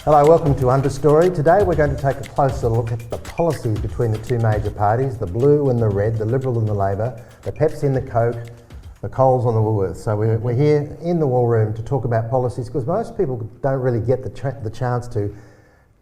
Hello, welcome to Understory. Today we're going to take a closer look at the policies between the two major parties, the blue and the red, the Liberal and the Labor, the Pepsi and the Coke, the Coles and the Woolworths. So we're here in the war room to talk about policies because most people don't really get the chance to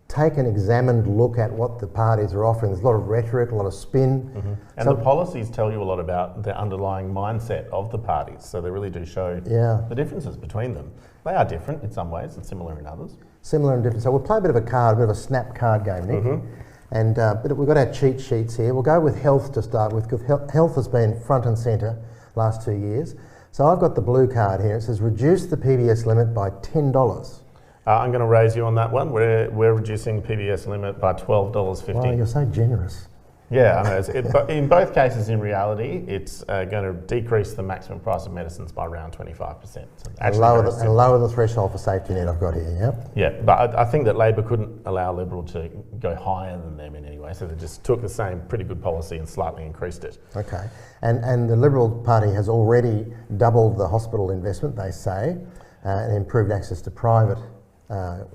take an examined look at what the parties are offering. There's a lot of rhetoric, a lot of spin. Mm-hmm. And so the policies tell you a lot about the underlying mindset of the parties. So they really do show the differences between them. They are different in some ways and similar in others. Similar and different. So we'll play a bit of a snap card game, Nick. Mm-hmm. And but we've got our cheat sheets here. We'll go with health to start with, because health has been front and centre last 2 years. So I've got the blue card here. It says reduce the PBS limit by $10. I'm going to raise you on that one. We're reducing the PBS limit by $12.50. Wow, you're so generous. Yeah, I know. But in both cases, in reality, it's going to decrease the maximum price of medicines by around 25%. So and lower the threshold for safety net I've got here, yep. Yeah, but I think that Labor couldn't allow Liberal to go higher than them in any way, so they just took the same pretty good policy and slightly increased it. Okay, and the Liberal Party has already doubled the hospital investment, they say, and improved access to private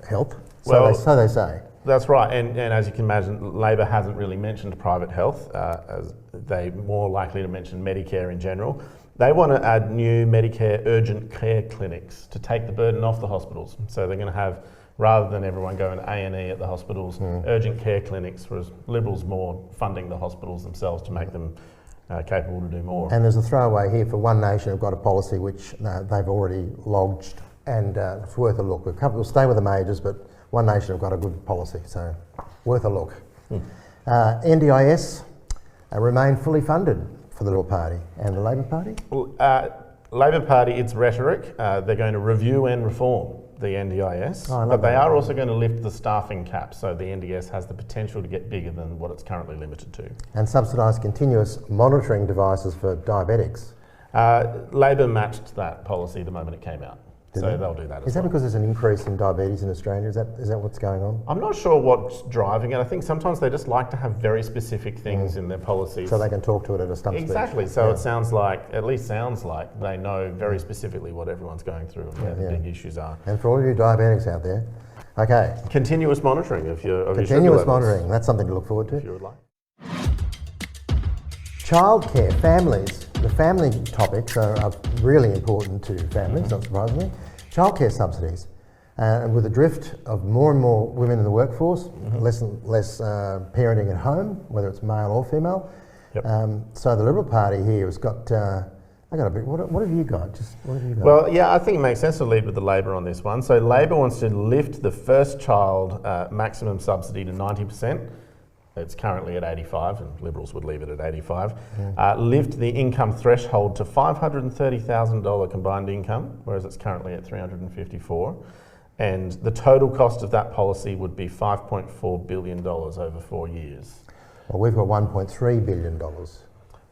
health, so they say. That's right, and as you can imagine, Labor hasn't really mentioned private health, as they're more likely to mention Medicare in general. They want to add new Medicare urgent care clinics to take the burden off the hospitals. So they're going to have, rather than everyone going to A&E at the hospitals, urgent care clinics, whereas Liberals more funding the hospitals themselves to make them capable to do more. And there's a throwaway here for One Nation who've got a policy which they've already lodged, and it's worth a look. We'll stay with the majors, but One Nation have got a good policy, so worth a look. NDIS remain fully funded for the Liberal Party and the Labor Party? Well, Labor Party, it's rhetoric. They're going to review and reform the NDIS, but they are also going to lift the staffing cap, so the NDIS has the potential to get bigger than what it's currently limited to. And subsidise continuous monitoring devices for diabetics? Labor matched that policy the moment it came out. So they'll do that as well. Is that because there's an increase in diabetes in Australia? Is that what's going on? I'm not sure what's driving it. I think sometimes they just like to have very specific things in their policies. So they can talk to it at a stump speech. Exactly. So it sounds like, at least sounds like, they know very specifically what everyone's going through and where the big issues are. And for all of you diabetics out there, okay. Continuous monitoring of your Continuous monitoring, that's something to look forward to. If you would like. Childcare, families. The family topics are really important to families, not surprisingly. Childcare subsidies, and with the drift of more and more women in the workforce, less and less parenting at home, whether it's male or female. Yep. So the Liberal Party here has got, what have you got? What have you got? Well, yeah, I think it makes sense to lead with the Labor on this one. So Labor wants to lift the first child maximum subsidy to 90%. It's currently at 85, and Liberals would leave it at 85. Lift the income threshold to $530,000 combined income, whereas it's currently at $354,000. And the total cost of that policy would be $5.4 billion over 4 years. Well, we've got $1.3 billion.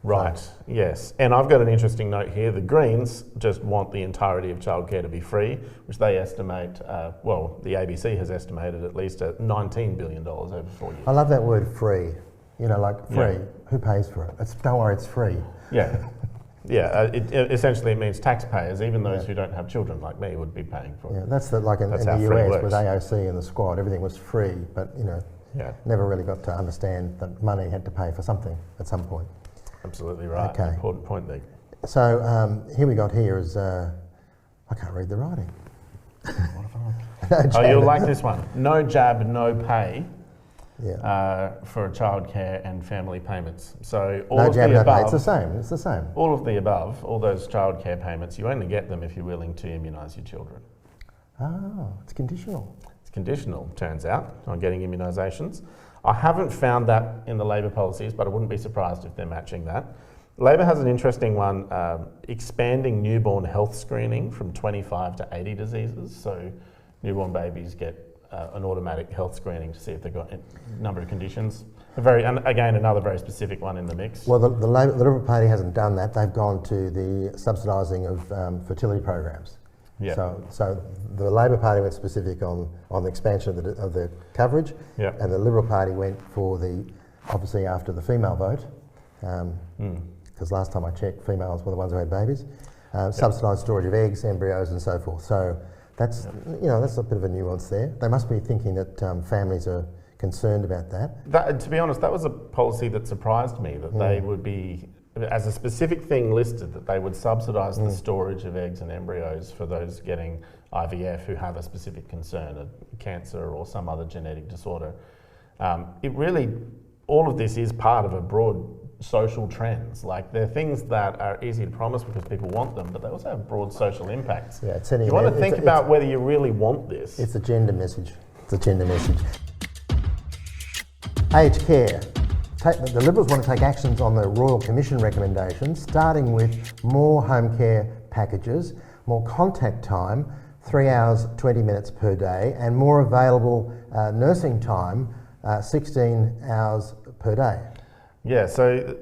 Right, yes. And I've got an interesting note here. The Greens just want the entirety of childcare to be free, which they estimate, the ABC has estimated at least at $19 billion over 4 years. I love that word free. You know, like free. Yeah. Who pays for it? Don't worry, it's free. Yeah. Yeah, essentially it means taxpayers, even those who don't have children like me would be paying for it. Yeah, that's like in the US with AOC and the Squad, everything was free, but never really got to understand that money had to pay for something at some point. Absolutely right. Okay. Important point there. So here we got here is, I can't read the writing. You'll like this one. No jab, no pay for childcare and family payments. So all of the above, it's the same. All of the above, all those childcare payments, you only get them if you're willing to immunise your children. Oh, it's conditional. It's conditional, turns out, on getting immunisations. I haven't found that in the Labor policies, but I wouldn't be surprised if they're matching that. Labor has an interesting one, expanding newborn health screening from 25 to 80 diseases. So newborn babies get an automatic health screening to see if they've got a number of conditions. Again, another very specific one in the mix. Well, the Liberal Party hasn't done that. They've gone to the subsidising of fertility programs. Yeah. So the Labor Party went specific on the expansion of the coverage, and the Liberal Party went for obviously after the female vote, because last time I checked, females were the ones who had babies, subsidised storage of eggs, embryos and so forth. So That's, you know, that's a bit of a nuance there. They must be thinking that families are concerned about that. To be honest, that was a policy that surprised me, that they would be, as a specific thing listed, that they would subsidise the storage of eggs and embryos for those getting IVF who have a specific concern, a cancer or some other genetic disorder. All of this is part of a broad social trends. Like, they're things that are easy to promise because people want them, but they also have broad social impacts. Yeah, you want to think about whether you really want this. It's a gender message. It's a gender message. Aged care. The Liberals want to take actions on the Royal Commission recommendations, starting with more home care packages, more contact time, 3 hours, 20 minutes per day, and more available nursing time, 16 hours per day. Yeah, so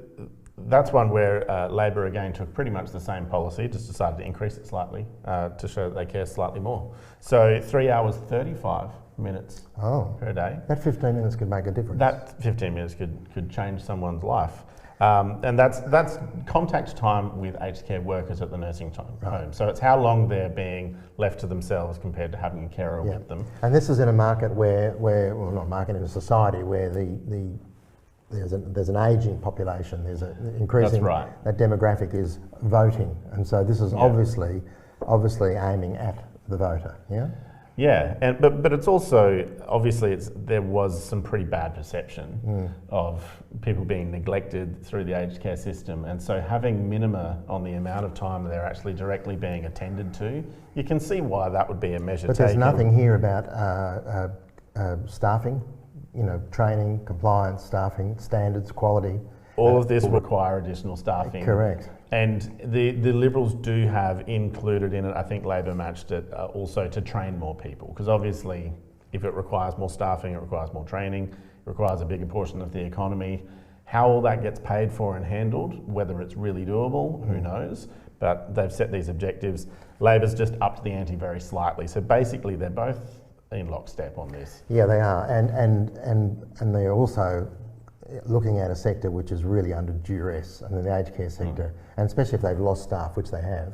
that's one where Labor again took pretty much the same policy, just decided to increase it slightly to show that they care slightly more. So 3 hours, 35 minutes per day. That 15 minutes could make a difference. That 15 minutes could change someone's life. And that's contact time with aged care workers at the nursing home. So it's how long they're being left to themselves compared to having a carer with them. And this is in a market where well, not market, in a society where there's an ageing population, there's an increasing, that demographic is voting. And so this is obviously aiming at the voter, yeah? Yeah, but it's also, obviously there was some pretty bad perception of people being neglected through the aged care system, and so having minima on the amount of time they're actually directly being attended to, you can see why that would be a measure taken. But there's nothing here about staffing, you know, training, compliance, staffing, standards, quality. All of this require additional staffing. Correct. And the Liberals do have included in it, I think Labor matched it also, to train more people, because obviously if it requires more staffing, it requires more training, it requires a bigger portion of the economy. How all that gets paid for and handled, whether it's really doable, who knows, but they've set these objectives. Labor's just upped the ante very slightly, so basically they're both in lockstep on this. Yeah, they are, and they're also looking at a sector which is really under duress, and the aged care sector, and especially if they've lost staff, which they have,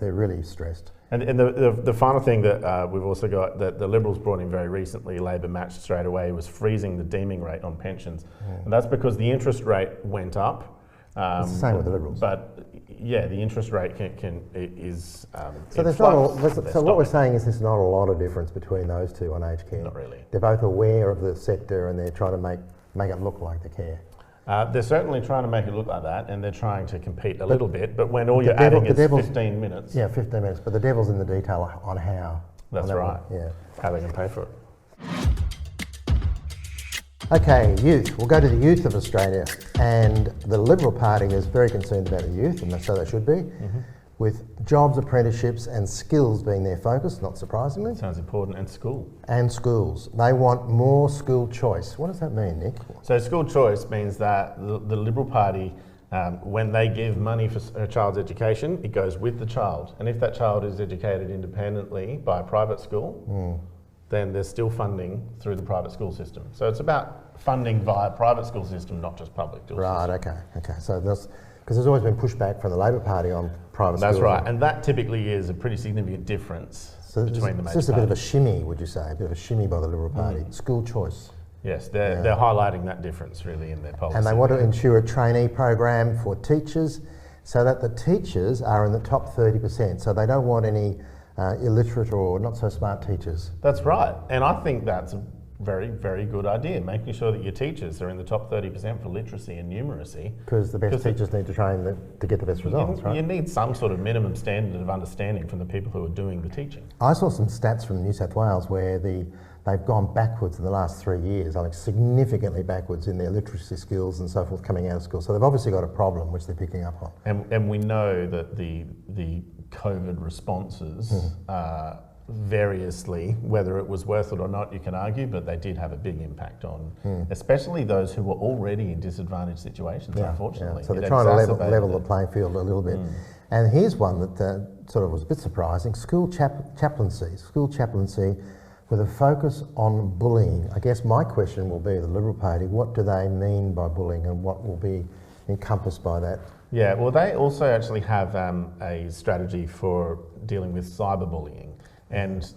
they're really stressed. And the final thing that we've also got that the Liberals brought in very recently, Labor matched straight away, was freezing the deeming rate on pensions. And that's because the interest rate went up. It's the same with the Liberals. But yeah, the interest rate is so there's not so what we're saying is there's not a lot of difference between those two on aged care. Not really. They're both aware of the sector and they're trying to make it look like the care. They're certainly trying to make it look like that, and they're trying to compete a little bit, but when all you're adding is 15 minutes. Yeah, 15 minutes, but the devil's in the detail on how. That's right. Yeah. How they can pay for it. Okay, youth. We'll go to the youth of Australia, and the Liberal Party is very concerned about the youth, and so they should be, with jobs, apprenticeships and skills being their focus, not surprisingly. Sounds important, and school. And schools. They want more school choice. What does that mean, Nick? So school choice means that the Liberal Party, when they give money for a child's education, it goes with the child. And if that child is educated independently by a private school, then there's still funding through the private school system. So it's about funding via private school system, not just public school system. Right, okay. So because there's always been pushback from the Labor Party on private schools. That's right, and that typically is a pretty significant difference between the major parties. It's just a bit of a shimmy, would you say? A bit of a shimmy by the Liberal Party. School choice. Yes, they're highlighting that difference really in their policy. And they want to ensure a trainee program for teachers so that the teachers are in the top 30%. So they don't want any illiterate or not so smart teachers. That's right, and I think that's a very, very good idea, making sure that your teachers are in the top 30% for literacy and numeracy. Because the best teachers need to train to get the best results, right? You need some sort of minimum standard of understanding from the people who are doing the teaching. I saw some stats from New South Wales where they've gone backwards in the last 3 years, like significantly backwards in their literacy skills and so forth coming out of school. So they've obviously got a problem which they're picking up on. And we know that the COVID responses variously, whether it was worth it or not, you can argue, but they did have a big impact on especially those who were already in disadvantaged situations, unfortunately. Yeah. So they're trying to level the playing field a little bit. And here's one that sort of was a bit surprising, school chaplaincy with a focus on bullying. I guess my question will be, the Liberal Party, what do they mean by bullying and what will be encompassed by that? Yeah, well, they also actually have a strategy for dealing with cyberbullying. and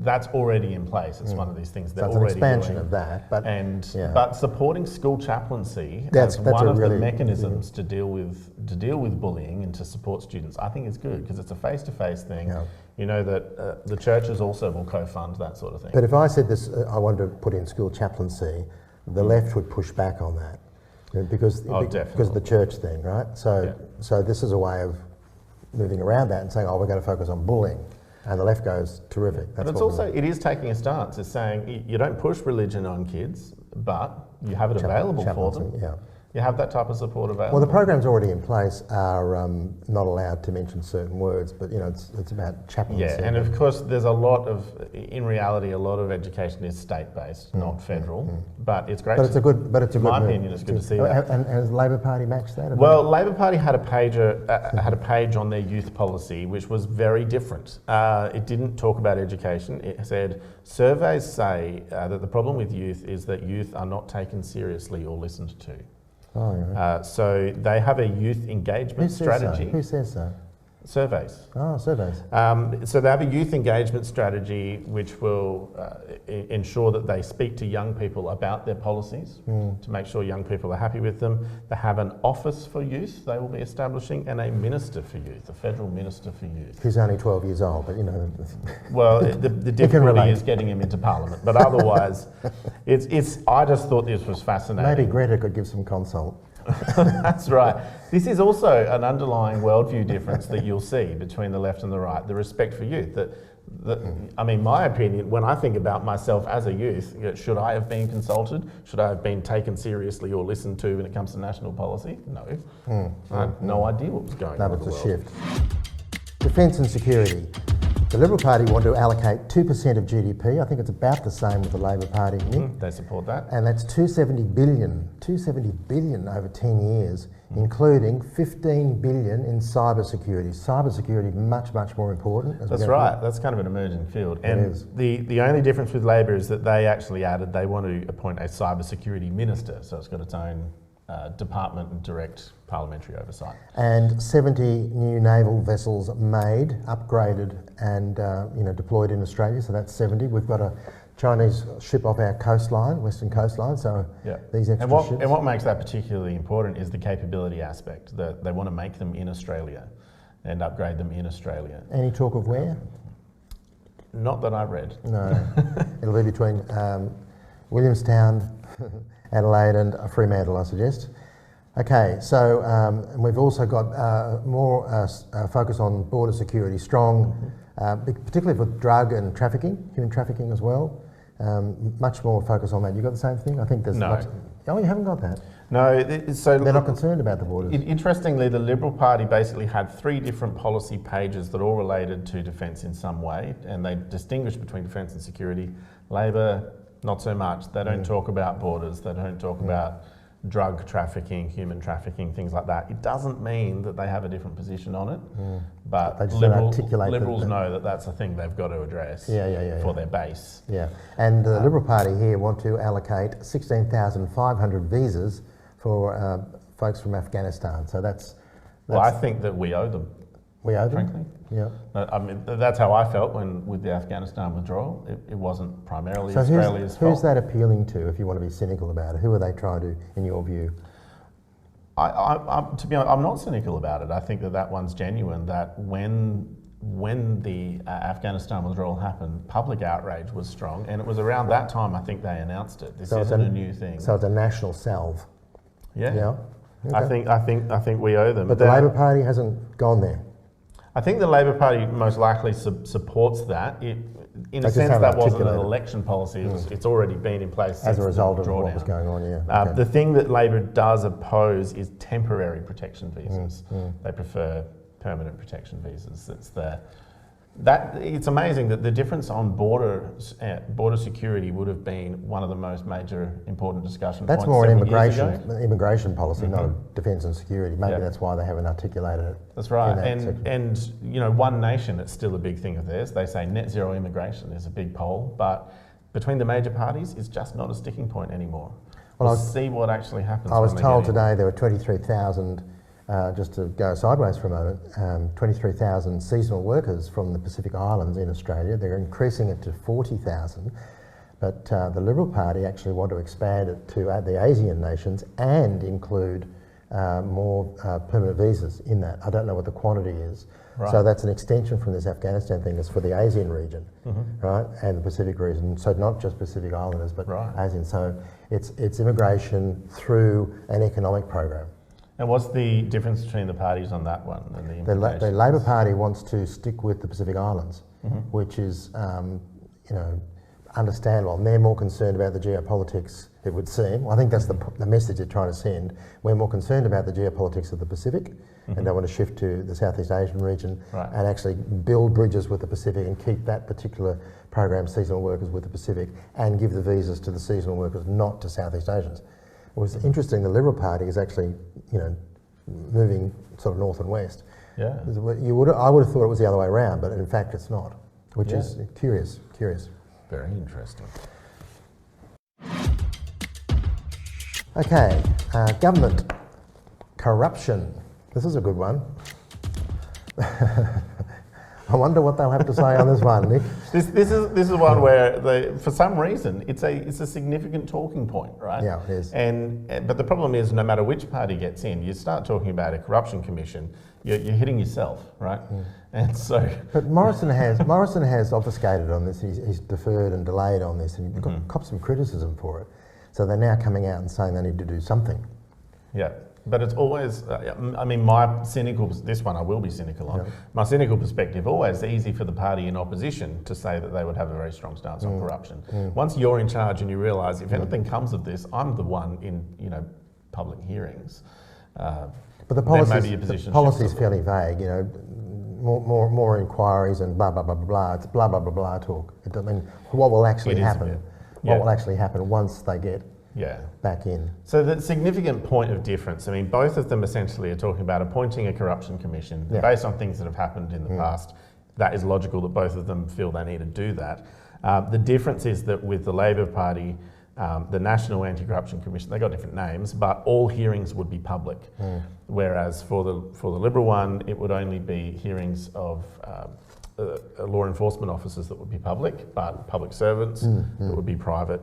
that's already in place. It's one of these things So they're it's an already expansion doing. of that, but But supporting school chaplaincy That's as one a of really- the mechanisms to deal with bullying and to support students, I think is good because it's a face-to-face thing. Yeah. You know that the churches also will co-fund that sort of thing. But if I said this, I wanted to put in school chaplaincy, the left would push back on that because of the church thing, right? So this is a way of moving around that and saying, oh, we're going to focus on bullying. And the left goes, terrific. But it's also, it is taking a stance. It's saying you don't push religion on kids, but you have it available for them. Yeah. You have that type of support available. Well, the programs already in place are not allowed to mention certain words, but you know, it's about chaplaincy. Yeah, and of course, there's a lot of, in reality, a lot of education is state-based, not federal. But it's great. But it's a good. In my opinion, it's good to see that. And has the Labor Party matched that? Well, Labor Party had a page on their youth policy, which was very different. It didn't talk about education. It said surveys say that the problem with youth is that youth are not taken seriously or listened to. Oh, yeah. So they have a youth engagement strategy. Who says so? Surveys. Oh, surveys. So they have a youth engagement strategy which will ensure that they speak to young people about their policies to make sure young people are happy with them. They have an office for youth they will be establishing and a minister for youth, a federal minister for youth. Who's only 12 years old, but you know. Well, the difficulty is getting him into Parliament, but otherwise, I just thought this was fascinating. Maybe Greta could give some consult. That's right. This is also an underlying worldview difference that you'll see between the left and the right, the respect for youth. I mean, my opinion, when I think about myself as a youth, should I have been consulted? Should I have been taken seriously or listened to when it comes to national policy? No. I had no idea what was going on in the world. That was a shift. Defence and security. The Liberal Party want to allocate 2% of GDP. I think it's about the same with the Labor Party. They support that. And that's 270 billion over 10 years, including 15 billion in cyber security. Cyber security much more important. That's right. That's kind of an emerging field. And the only difference with Labor is that they actually added they want to appoint a cyber security minister, so it's got its own department and direct parliamentary oversight. And 70 new naval vessels made, upgraded and deployed in Australia, so that's 70. We've got a Chinese ship off our coastline, western coastline, so these extra ships. And what makes that particularly important is the capability aspect, that they want to make them in Australia and upgrade them in Australia. Any talk of where? Not that I read. No, it'll be between Williamstown, Adelaide and Fremantle, I suggest. Okay, so we've also got more focus on border security, strong, particularly for drug and trafficking, human trafficking as well. Much more focus on that. You got the same thing? I think there's much. Oh, you haven't got that? No, so they're not concerned about the borders. Interestingly, the Liberal Party basically had 3 different policy pages that all related to defence in some way, and they distinguished between defence and security. Labor, not so much. They don't talk about borders. They don't talk about drug trafficking, human trafficking, things like that. It doesn't mean that they have a different position on it, but Liberals know that that's a thing they've got to address for their base. Yeah, and the Liberal Party here want to allocate 16,500 visas for folks from Afghanistan. So that's well, I think that we owe them. We owe them? Frankly. Yeah. I mean, that's how I felt with the Afghanistan withdrawal. It wasn't primarily Australia's fault. Who's that appealing to, if you want to be cynical about it? Who are they trying to, in your view? To be honest, I'm not cynical about it. I think that one's genuine, that when the Afghanistan withdrawal happened, public outrage was strong, and it was around that time I think they announced it. This isn't a new thing. So it's a national salve. Yeah. Okay. I think we owe them. But the Labor Party hasn't gone there. I think the Labor Party most likely supports that. In a sense, that wasn't an election policy. It's already been in place as a result of what was going on. Yeah. The thing that Labor does oppose is temporary protection visas. They prefer permanent protection visas. It's amazing that the difference on border security would have been one of the most major important discussion points. That's more an immigration policy, not a defence and security. Maybe that's why they haven't articulated it. That's right. And One Nation, it's still a big thing of theirs. They say net zero immigration is a big poll, but between the major parties, it's just not a sticking point anymore. We'll see what actually happens. I was told today there were 23,000 just to go sideways for a moment, 23,000 seasonal workers from the Pacific Islands in Australia. They're increasing it to 40,000. But the Liberal Party actually want to expand it to the ASEAN nations and include more permanent visas in that. I don't know what the quantity is. Right. So that's an extension from this Afghanistan thing. It's for the ASEAN region, right, and the Pacific region. So not just Pacific Islanders, but ASEAN. So it's immigration through an economic program. And what's the difference between the parties on that one and the implications? The Labor Party wants to stick with the Pacific Islands, which is, understandable. And they're more concerned about the geopolitics, it would seem. Well, I think that's the message they're trying to send. We're more concerned about the geopolitics of the Pacific and don't want to shift to the Southeast Asian region and actually build bridges with the Pacific and keep that particular program, seasonal workers, with the Pacific, and give the visas to the seasonal workers, not to Southeast Asians. It was interesting, the Liberal Party is actually, moving sort of north and west. Yeah. I would have thought it was the other way around, but in fact it's not, which is curious. Very interesting. Okay, government corruption. This is a good one. I wonder what they'll have to say on this one, Nick. This is one where for some reason it's a significant talking point, right? Yeah, it is. But the problem is, no matter which party gets in, you start talking about a corruption commission, you're hitting yourself, right? And so. But Morrison has obfuscated on this. He's deferred and delayed on this, and got copped some criticism for it. So they're now coming out and saying they need to do something. Yeah. But it's always, my cynical, this one I will be cynical on, my cynical perspective, always easy for the party in opposition to say that they would have a very strong stance on corruption. Once you're in charge and you realise if anything comes of this, I'm the one in, public hearings. But the policy is fairly vague, more inquiries and blah, blah, blah, blah, blah. It's blah, blah, blah, blah talk. I mean, what will actually happen? What will actually happen once they get back in? So the significant point of difference, both of them essentially are talking about appointing a corruption commission based on things that have happened in the past. That is logical that both of them feel they need to do that. The difference is that with the Labor Party, the National Anti-Corruption Commission, they got different names, but all hearings would be public. Whereas for the Liberal one, it would only be hearings of law enforcement officers that would be public, but public servants that would be private.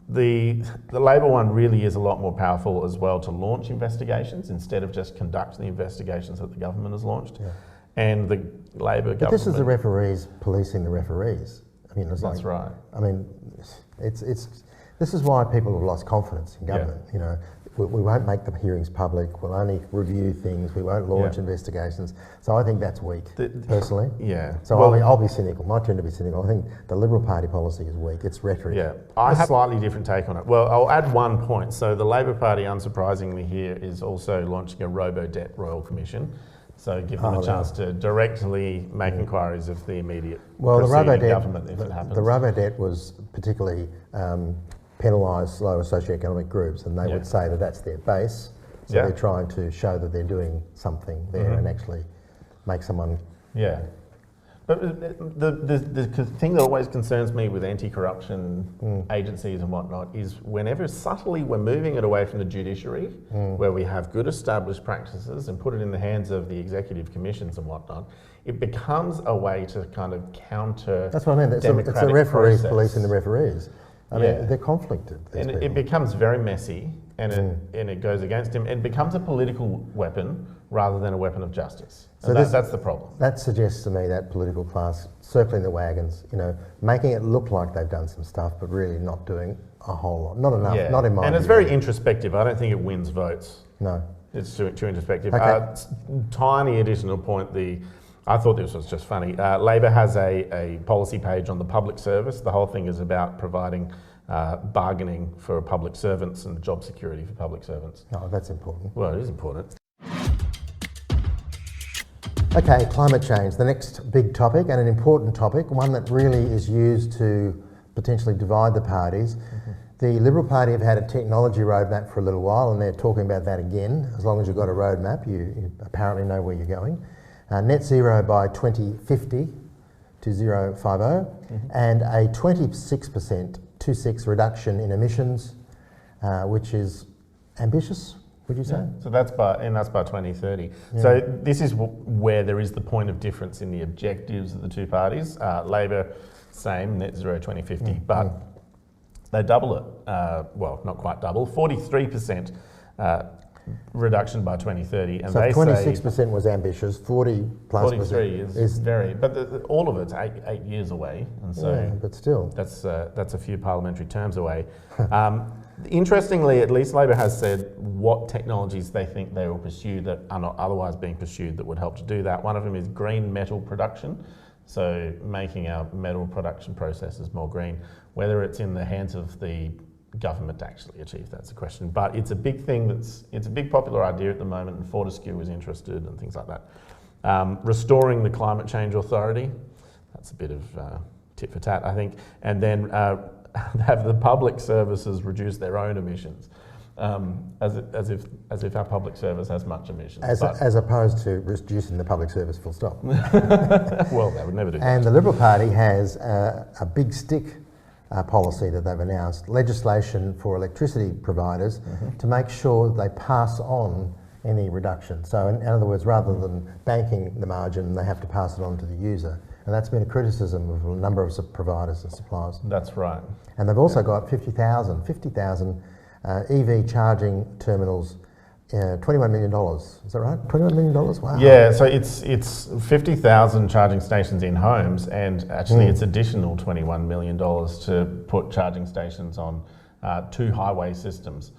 The Labor one really is a lot more powerful as well to launch investigations instead of just conduct the investigations that the government has launched. And the Labor government... But this is the referees policing the referees. That's right. This is why people have lost confidence in government. We won't make the hearings public. We'll only review things. We won't launch investigations. So I think that's weak, personally. So I'll be cynical. My turn to be cynical. I think the Liberal Party policy is weak. It's rhetoric. I have a slightly different take on it. Well, I'll add one point. So the Labor Party, unsurprisingly here, is also launching a robo-debt royal commission. So give them a chance to directly make inquiries of the immediate preceding government if it happens. The robo-debt was particularly penalise lower socioeconomic groups, and they would say that that's their base. So they're trying to show that they're doing something there and actually make someone... But the thing that always concerns me with anti-corruption agencies and whatnot is whenever subtly we're moving it away from the judiciary, where we have good established practices, and put it in the hands of the executive commissions and whatnot, it becomes a way to kind of counter. That's what I mean. It's the referees policing the referees. They're conflicted. And it becomes very messy, and it goes against him. It becomes a political weapon rather than a weapon of justice. So that's the problem. That suggests to me that political class circling the wagons, making it look like they've done some stuff, but really not doing a whole lot. Not enough, not in my view. And it's very introspective. I don't think it wins votes. No. It's too introspective. Okay. Tiny additional point, I thought this was just funny. Labor has a policy page on the public service. The whole thing is about providing bargaining for public servants and job security for public servants. Oh, that's important. Well, it is important. Okay, climate change, the next big topic, and an important topic, one that really is used to potentially divide the parties. The Liberal Party have had a technology roadmap for a little while, and they're talking about that again. As long as you've got a roadmap, you apparently know where you're going. Net zero by 2050 to 2050, and a 26% reduction in emissions, which is ambitious, would you say? So that's by 2030. So this is where there is the point of difference in the objectives of the two parties. Labor, same, net zero 2050, but they double it. Well, not quite double, 43% reduction by 2030. And So they 26% was ambitious, 40 plus 43 is very, but all of it's eight years away, and so but still, that's a few parliamentary terms away. Interestingly, at least Labor has said what technologies they think they will pursue that are not otherwise being pursued that would help to do that. One of them is green metal production, so making our metal production processes more green. Whether it's in the hands of the government to actually achieve, that's the question. But it's a big thing it's a big popular idea at the moment, and Fortescue is interested and things like that. Restoring the Climate Change Authority, that's a bit of tit for tat, I think. And then have the public services reduce their own emissions, as if our public service has much emissions. As opposed to reducing the public service full stop. Well, they would never do that. And the Liberal Party has a big stick policy that they've announced, legislation for electricity providers to make sure they pass on any reduction. So in other words, rather than banking the margin, they have to pass it on to the user. And that's been a criticism of a number of providers and suppliers. That's right. And they've also got 50,000 EV charging terminals, $21 million. Is that right? $21 million? Wow. Yeah, so it's 50,000 charging stations in homes, and actually it's additional $21 million to put charging stations on 2 highway systems,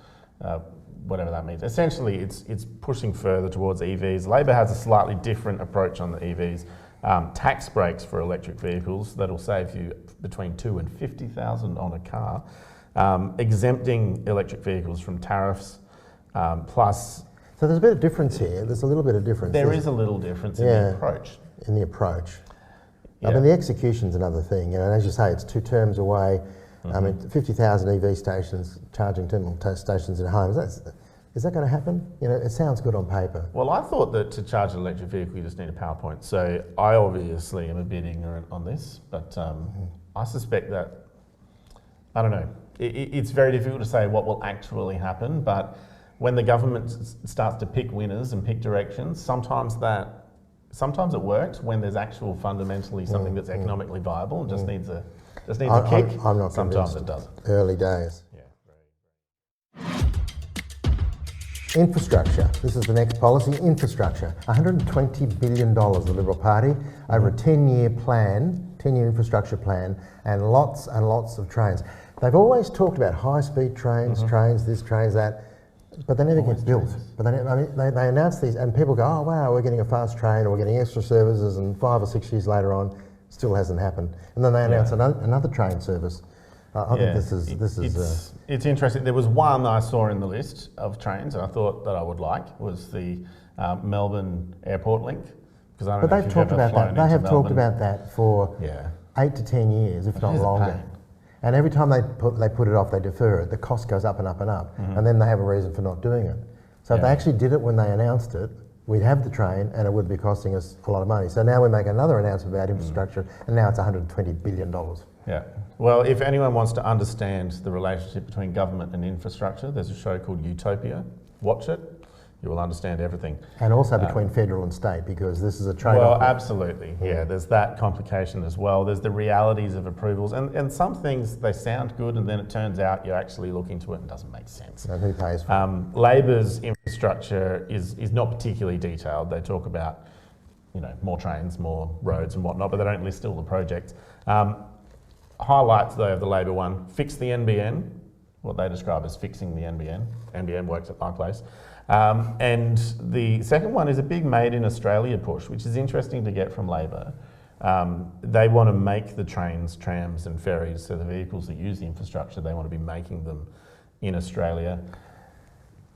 whatever that means. Essentially, it's pushing further towards EVs. Labor has a slightly different approach on the EVs. Tax breaks for electric vehicles that'll save you between $2,000 and $50,000 on a car. Exempting electric vehicles from tariffs, plus... So there's a bit of difference here. There's a little bit of difference. There is a little difference in the approach. In the approach. Yeah. I mean, the execution's another thing. You know, and as you say, it's 2 terms away. I mean, 50,000 EV stations, charging terminal stations in homes. Is that going to happen? You know, it sounds good on paper. Well, I thought that to charge an electric vehicle, you just need a PowerPoint. So I obviously am a bit ignorant on this, but I suspect that, I don't know, it's very difficult to say what will actually happen, but when the government starts to pick winners and pick directions, sometimes it works when there's actual fundamentally something that's economically viable and just needs a kick. I'm not Sometimes convinced. it doesn't. Early days. Yeah. Infrastructure. This is the next policy. Infrastructure. $120 billion, the Liberal Party, over a 10-year plan, 10-year infrastructure plan, and lots of trains. They've always talked about high-speed trains, trains this, trains that, but they never get built. But they announce these, and people go, oh wow, we're getting a fast train, or we're getting extra services, and 5 or 6 years later on, still hasn't happened. And then they announce another train service. I think this is. It's interesting. There was one I saw in the list of trains, and I thought that I would like was the Melbourne Airport link, because I don't know if you've ever flown into Melbourne. They have talked about that for 8 to 10 years, if not longer. And every time they put it off, they defer it. The cost goes up and up and up, and then they have a reason for not doing it. So if they actually did it when they announced it, we'd have the train, and it would be costing us a lot of money. So now we make another announcement about infrastructure, and now it's $120 billion. Yeah. Well, if anyone wants to understand the relationship between government and infrastructure, there's a show called Utopia. Watch it. You will understand everything. And also between federal and state, because this is a trade-off. Well, absolutely. Yeah, there's that complication as well. There's the realities of approvals, and some things, they sound good, and then it turns out you're actually looking to it and it doesn't make sense. And who pays for it? Labor's infrastructure is not particularly detailed. They talk about, more trains, more roads and whatnot, but they don't list all the projects. Highlights, though, of the Labor one: fix the NBN, what they describe as fixing the NBN. NBN works at my place. And the second one is a big Made in Australia push, which is interesting to get from Labor. They want to make the trains, trams and ferries, so the vehicles that use the infrastructure, they want to be making them in Australia.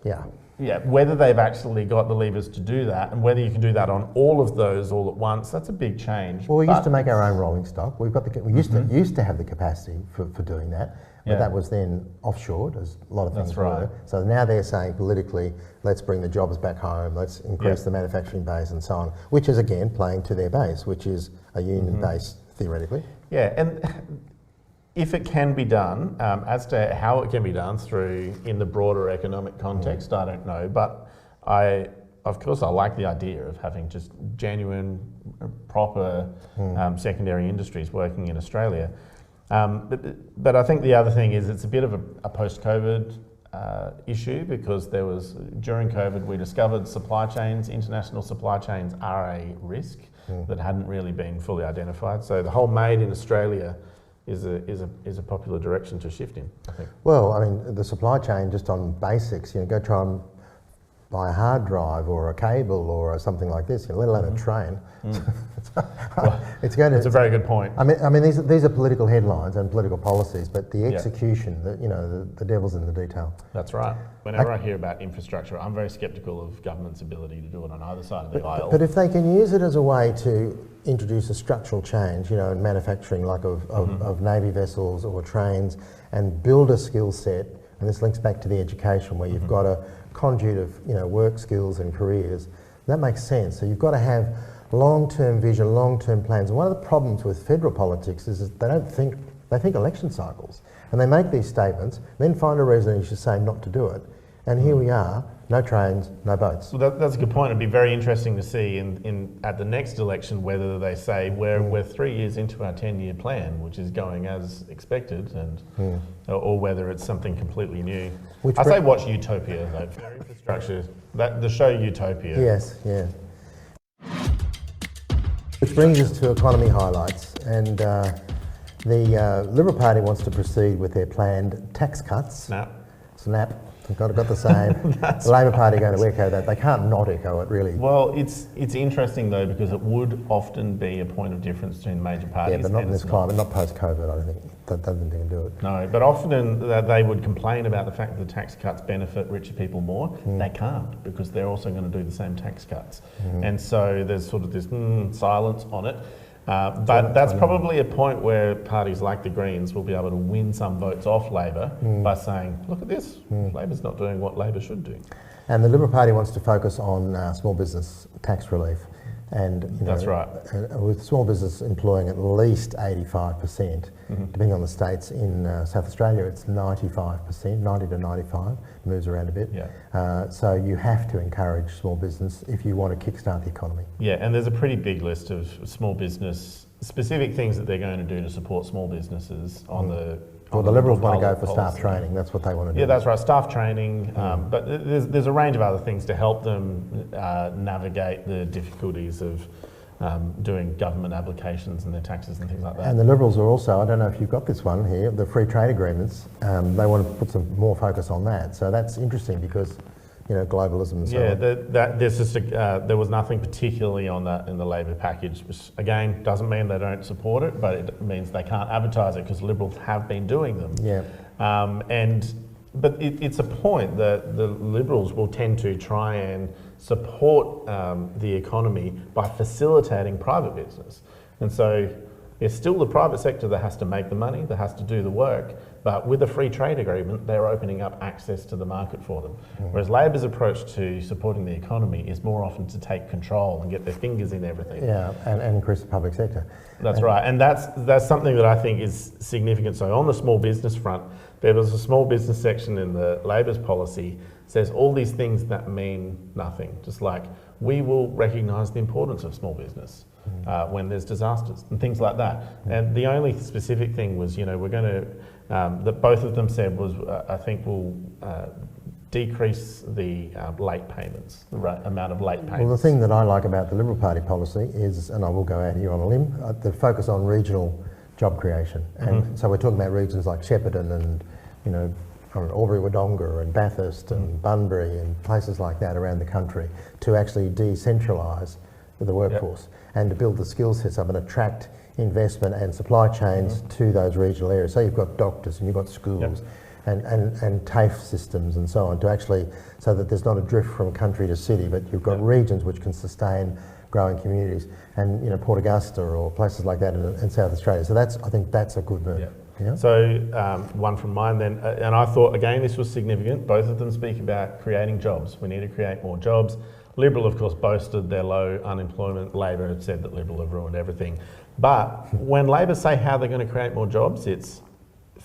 Yeah. Yeah, whether they've actually got the levers to do that, and whether you can do that on all of those all at once, that's a big change. Well, we used to make our own rolling stock. We used to have the capacity for doing that, but that was then offshored, as a lot of things were. So now they're saying politically, let's bring the jobs back home, let's increase the manufacturing base and so on, which is again playing to their base, which is a union base theoretically. Yeah, and if it can be done, as to how it can be done through in the broader economic context, I don't know. But of course, I like the idea of having just genuine, proper secondary industries working in Australia. But I think the other thing is it's a bit of a post-COVID issue, because during COVID we discovered international supply chains are a risk that hadn't really been fully identified. So the whole made in Australia is a popular direction to shift in, I think. Well, I mean, the supply chain, just on basics, go try and buy a hard drive or a cable or something like this, let alone a train. It's a very good point. I mean, these are political headlines and political policies, but the execution, the devil's in the detail. That's right. Whenever I hear about infrastructure, I'm very sceptical of government's ability to do it on either side of the aisle. But if they can use it as a way to introduce a structural change, in manufacturing, like of Navy vessels or trains, and build a skill set, and this links back to the education, where you've got a conduit of work skills and careers, that makes sense. So you've got to have long-term vision, long-term plans. And one of the problems with federal politics is that they think election cycles, and they make these statements, then find a reason to say not to do it. And here we are, no trains, no boats. Well, that's a good point. It'd be very interesting to see at the next election whether they say we're 3 years into our 10-year plan, which is going as expected, and or whether it's something completely new. I say watch Utopia, though, for infrastructure. The show Utopia. Yes, yeah. Which brings us to economy highlights, and the Liberal Party wants to proceed with their planned tax cuts. Snap. Got the same. The Labor Party are going to echo that. They can't not echo it, really. Well, it's interesting though, because it would often be a point of difference between major parties. Yeah, but not in this climate, not post-COVID. I don't think that doesn't think do it. No, but often they would complain about the fact that the tax cuts benefit richer people more. They can't, because they're also going to do the same tax cuts, and so there's sort of this silence on it. But that's probably a point where parties like the Greens will be able to win some votes off Labor by saying, look at this, Labor's not doing what Labor should do. And the Liberal Party wants to focus on small business tax relief. And that's right. With small business employing at least 85%, depending on the states. In South Australia, it's 95%, 90 to 95, moves around a bit. Yeah. So you have to encourage small business if you want to kickstart the economy. Yeah, and there's a pretty big list of small business specific things that they're going to do to support small businesses on the. Well, the Liberals want to go for staff training. That's what they want to do. Yeah, that's right, staff training. But there's a range of other things to help them navigate the difficulties of doing government applications and their taxes and things like that. And the Liberals are also, I don't know if you've got this one here, the free trade agreements. They want to put some more focus on that. So that's interesting because, globalism and so on. Yeah, there was nothing particularly on that in the Labor package, which again doesn't mean they don't support it, but it means they can't advertise it because Liberals have been doing them. Yeah. But it's a point that the Liberals will tend to try and support the economy by facilitating private business. And so it's still the private sector that has to make the money, that has to do the work, but with a free trade agreement, they're opening up access to the market for them. Whereas Labor's approach to supporting the economy is more often to take control and get their fingers in everything. Yeah, and increase the public sector. That's right, and that's something that I think is significant. So on the small business front, there was a small business section in the Labor's policy says all these things that mean nothing, just like we will recognise the importance of small business when there's disasters and things like that. And the only specific thing was, we're going to, that both of them said was, I think we'll decrease the late payments, the amount of late payments. Well, the thing that I like about the Liberal Party policy is, and I will go out here on a limb, the focus on regional job creation. And so we're talking about regions like Shepparton and, Albury-Wodonga and Bathurst and Bunbury and places like that around the country to actually decentralise the workforce and to build the skill sets up and attract investment and supply chains to those regional areas. So you've got doctors and you've got schools and TAFE systems and so on to actually, so that there's not a drift from country to city, but you've got regions which can sustain growing communities, and Port Augusta or places like that in South Australia. So I think that's a good move. Yeah. So one from mine then, and I thought again this was significant. Both of them speak about creating jobs. We need to create more jobs. Liberal, of course, boasted their low unemployment. Labor had said that Liberal have ruined everything. But when Labor say how they're going to create more jobs, it's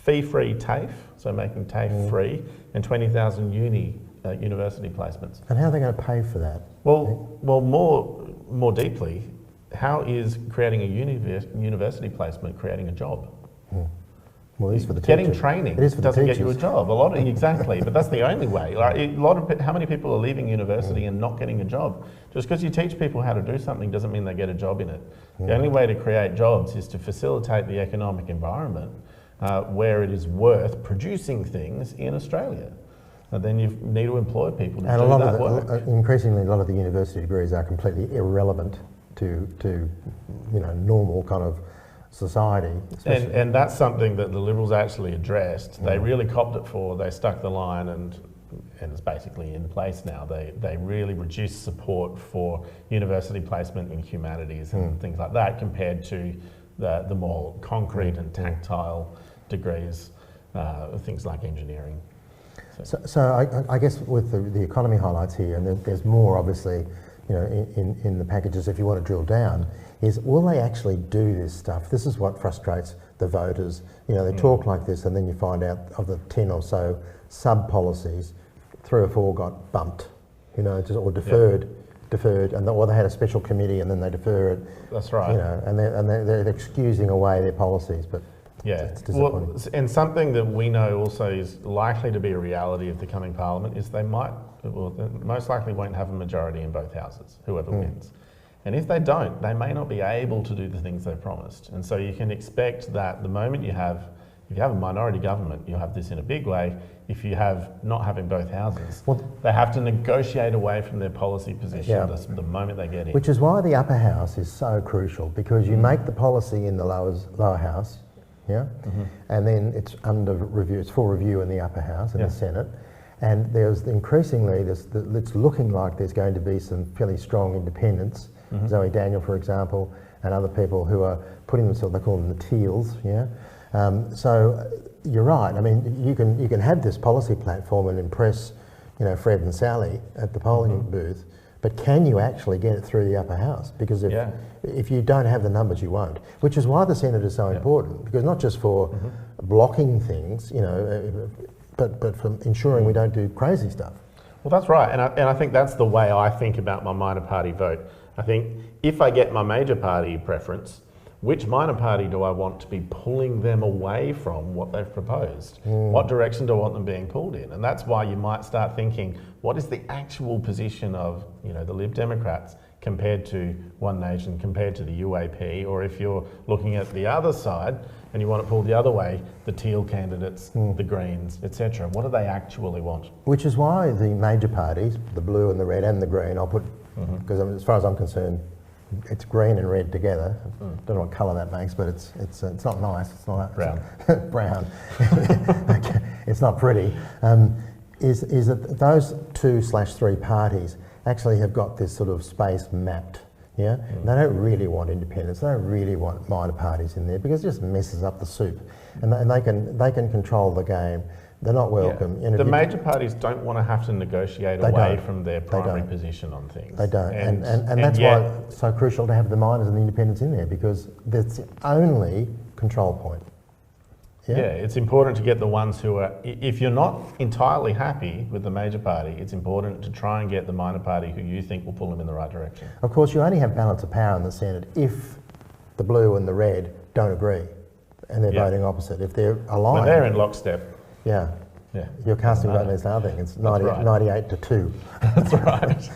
fee-free TAFE, so making TAFE free, and 20,000 university placements. And how are they going to pay for that? Well, more deeply, how is creating a university placement creating a job? Well, it is for the Getting teachers. training It is for the doesn't get teachers. you a job. Exactly, but that's the only way. How many people are leaving university and not getting a job? Just because you teach people how to do something doesn't mean they get a job in it. The only way to create jobs is to facilitate the economic environment where it is worth producing things in Australia. And then you need to employ people to do that work. Increasingly, a lot of the university degrees are completely irrelevant to normal kind of society. And that's something that the Liberals actually addressed. They really copped it for. They stuck the line, and it's basically in place now. They really reduced support for university placement in humanities and things like that compared to the more concrete and tactile degrees, things like engineering. So I guess with the economy highlights here, and there's more obviously, in the packages if you want to drill down, is will they actually do this stuff? This is what frustrates the voters. They talk like this, and then you find out of the 10 or so sub-policies, 3 or 4 got bumped, or deferred, or they had a special committee and then they defer it. That's right. And they're excusing away their policies, but it's disappointing. Well, and something that we know also is likely to be a reality of the coming parliament is they most likely won't have a majority in both houses, whoever wins. And if they don't, they may not be able to do the things they promised. And so you can expect that the moment if you have a minority government, you'll have this in a big way. If you have not having both houses, they have to negotiate away from their policy position the moment they get in. Which is why the upper house is so crucial, because you make the policy in the lower house, and then it's under review, it's for review in the upper house, in the Senate. And there's increasingly, it's looking like there's going to be some fairly strong independents. Zoe Daniel, for example, and other people who are putting themselves, they call them the teals, so you're right. I mean, you can have this policy platform and impress, Fred and Sally at the polling booth, but can you actually get it through the upper house? Because if you don't have the numbers, you won't. Which is why the Senate is so important, because not just for blocking things, but for ensuring we don't do crazy stuff. Well, that's right, and I think that's the way I think about my minor party vote. I think if I get my major party preference, which minor party do I want to be pulling them away from what they've proposed? What direction do I want them being pulled in? And that's why you might start thinking, what is the actual position of the Lib Democrats compared to One Nation, compared to the UAP, or if you're looking at the other side and you want it pulled the other way, the Teal candidates, the Greens, etc. What do they actually want? Which is why the major parties, the blue and the red and the green, I'll put, because as far as I'm concerned, it's green and red together. Don't know what colour that makes, but it's not nice. It's not brown. Brown. It's not pretty. Is that those 2/3 parties actually have got this sort of space mapped? Yeah, they don't really want independents. They don't really want minor parties in there because it just messes up the soup, and they can control the game. They're not welcome. The major parties don't want to have to negotiate away from their primary position on things. They don't, and that's why it's so crucial to have the minors and the independents in there, because that's the only control point. Yeah, it's important to get the ones who are, if you're not entirely happy with the major party, it's important to try and get the minor party who you think will pull them in the right direction. Of course, you only have balance of power in the Senate if the blue and the red don't agree and they're voting opposite. If they're aligned... When they're in lockstep. Yeah. You're casting vote against nothing. It's 98 to 2. That's right.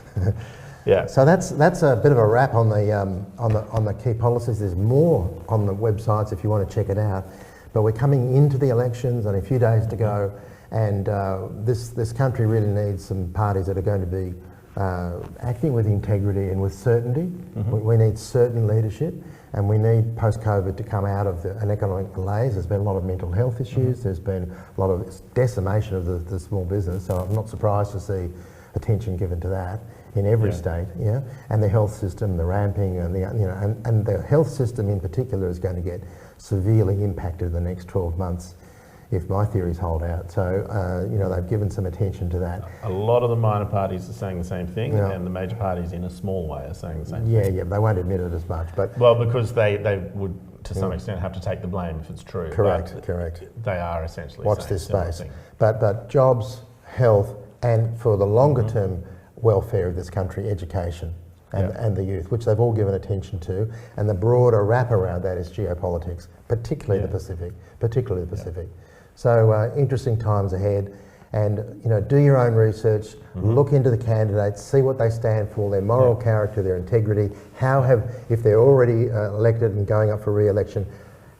Yeah. So that's a bit of a wrap on the key policies. There's more on the websites if you want to check it out. But we're coming into the elections and a few days to go, and this country really needs some parties that are going to be acting with integrity and with certainty. We need certain leadership, and we need post-COVID to come out of an economic malaise. There's been a lot of mental health issues. There's been a lot of decimation of the small business, so I'm not surprised to see attention given to that in every state. And the health system, the ramping, and and the health system in particular is going to get severely impacted in the next 12 months if my theories hold out. So, they've given some attention to that. A lot of the minor parties are saying the same thing, and the major parties in a small way are saying the same thing. Yeah, they won't admit it as much. But well, because they would to some extent, have to take the blame if it's true. Correct, but correct. They are essentially Watch saying this similar space. things. But jobs, health, and for the longer term welfare of this country, education and the youth, which they've all given attention to, and the broader wrap around that is geopolitics, particularly the Pacific, So interesting times ahead, and do your own research, look into the candidates, see what they stand for, their moral character, their integrity, if they're already elected and going up for re-election,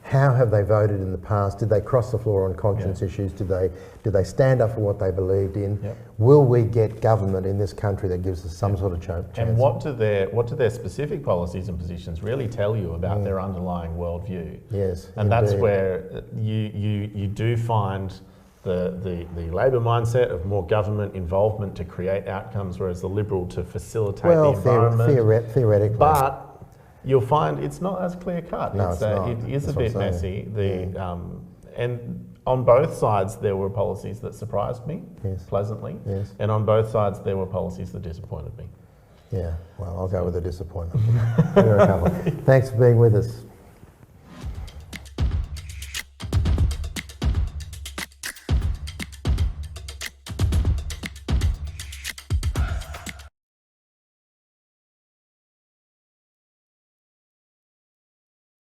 how have they voted in the past? Did they cross the floor on conscience issues? Did they stand up for what they believed in? Will we get government in this country that gives us some sort of chance? And what do their specific policies and positions really tell you about their underlying worldview? Yes, and that's where you do find the Labor mindset of more government involvement to create outcomes, whereas the Liberal to facilitate the environment. Theoretically. But you'll find it's not as clear cut. No, it's not. It is That's a bit messy. And on both sides there were policies that surprised me pleasantly, and on both sides there were policies that disappointed me. Yeah, well, I'll go with the disappointment. Thanks for being with us.